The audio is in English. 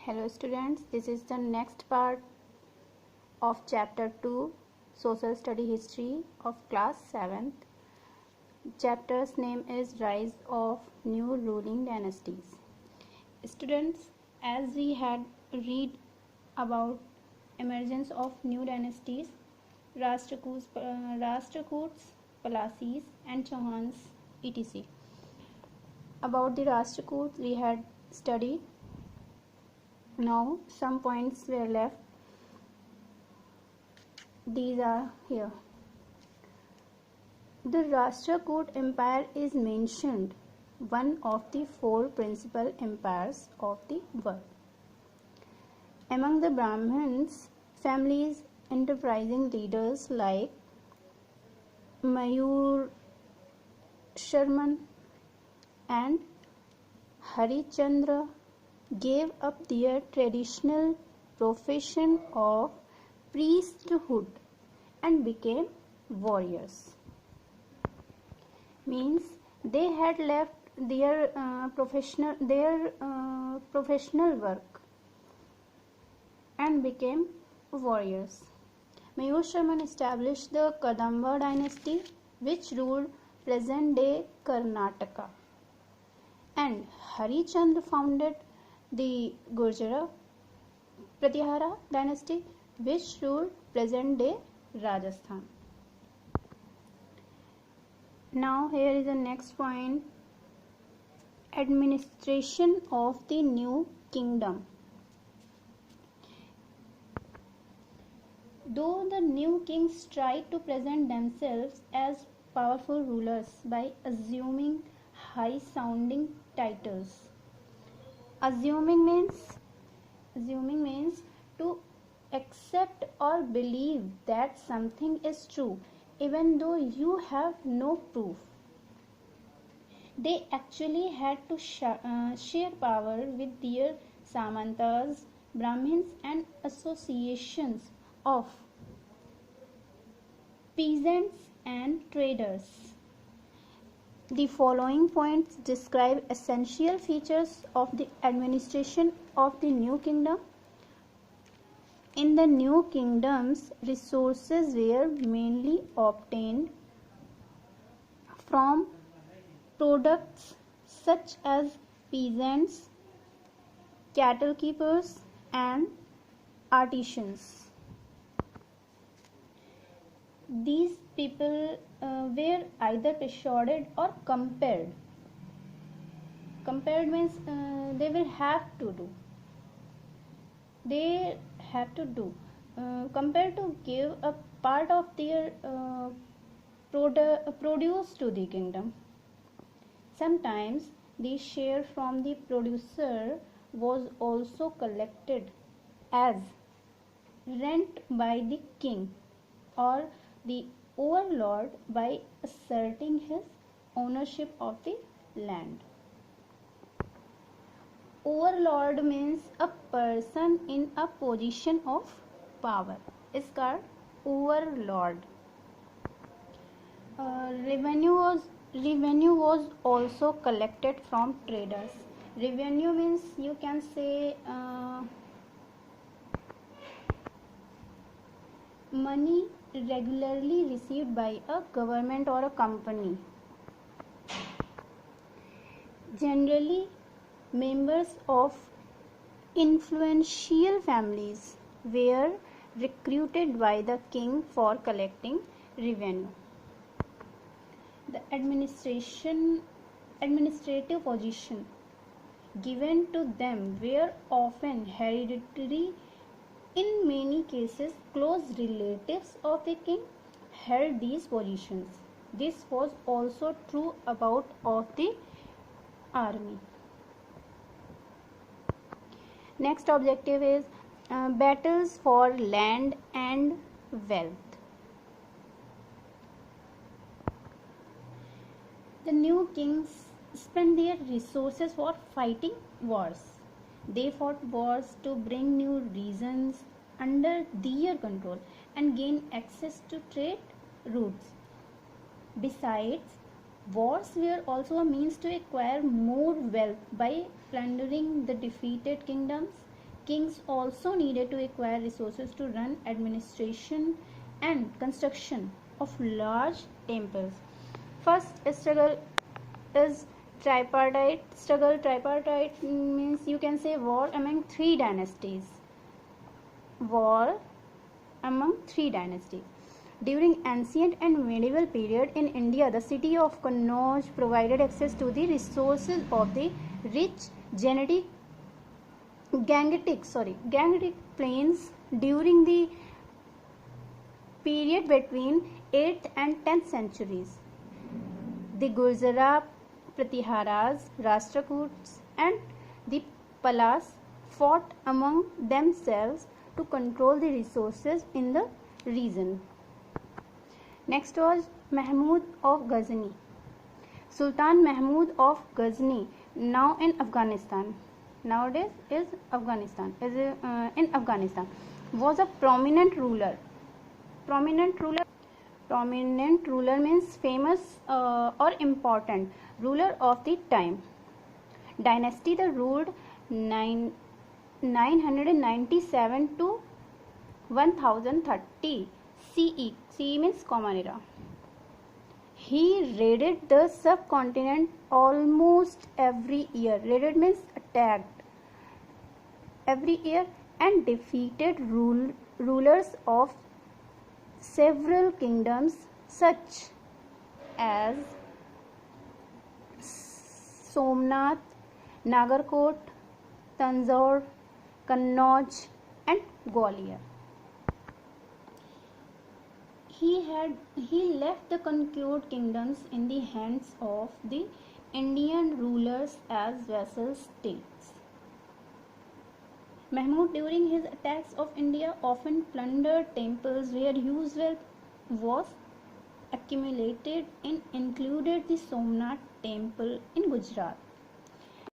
Hello students, this is the next part of chapter 2 Social Study History of class 7th. Chapter's name is Rise of New Ruling Dynasties. Students, as we had read about emergence of new dynasties, Rashtrakuts, Palasis and Chauhans etc. About the Rashtrakuts we had studied. Now some points were left. These are here. The Rashtrakoot Empire is mentioned, one of the four principal empires of the world. Among the Brahmins, families, enterprising leaders like Mayur Sharman and Harichandra gave up their traditional profession of priesthood and became warriors. Means they had left their professional work and became warriors. Mayur Sharman established the Kadamba dynasty, which ruled present-day Karnataka, and Harichandra founded the Gurjara Pratihara dynasty, which ruled present-day Rajasthan. Now here is the next point: administration of the new kingdom. Though the new kings tried to present themselves as powerful rulers by assuming high-sounding titles. Assuming means to accept or believe that something is true even though you have no proof. They actually had to share power with their Samantas, Brahmins and associations of peasants and traders. The following points describe essential features of the administration of the new kingdom. In the new kingdoms, resources were mainly obtained from products such as peasants, cattle keepers, and artisans. These people were either persuaded or compelled. Compelled means they will have to do. Compelled to give a part of their produce to the kingdom. Sometimes the share from the producer was also collected as rent by the king or the overlord by asserting his ownership of the land. Overlord means a person in a position of power is called overlord. Revenue was also collected from traders. Revenue means you can say money regularly received by a government or a company. Generally, members of influential families were recruited by the king for collecting revenue. The administrative position given to them were often hereditary. In many cases, close relatives of the king held these positions. This was also true of the army. Next objective is battles for land and wealth. The new kings spent their resources for fighting wars. They fought wars to bring new regions under their control and gain access to trade routes. Besides, wars were also a means to acquire more wealth by plundering the defeated kingdoms. kings also needed to acquire resources to run administration and construction of large temples. First struggle is tripartite struggle. Tripartite means you can say war among three dynasties. War among three dynasties. During ancient and medieval period in India, the city of Kannauj provided access to the resources of the rich Gangetic plains during the period between 8th and 10th centuries. The Gurjara Pratiharas, Rashtrakuts and the Palas fought among themselves to control the resources in the region. Next was Mahmud of Ghazni. Sultan Mahmud of Ghazni, now in Afghanistan, nowadays is in Afghanistan, was a prominent ruler. Prominent ruler means famous or important ruler of the time. Dynasty that ruled 997 to 1030 CE. CE means Common Era. He raided the subcontinent almost every year. Raided means attacked every year and defeated rulers of several kingdoms such as Somnath, Nagarkot, Tanjore, Kannauj and Gwalior. He left the conquered kingdoms in the hands of the Indian rulers as vassal states. Mahmud during his attacks of India often plundered temples where huge wealth was accumulated and included the Somnath temple in Gujarat.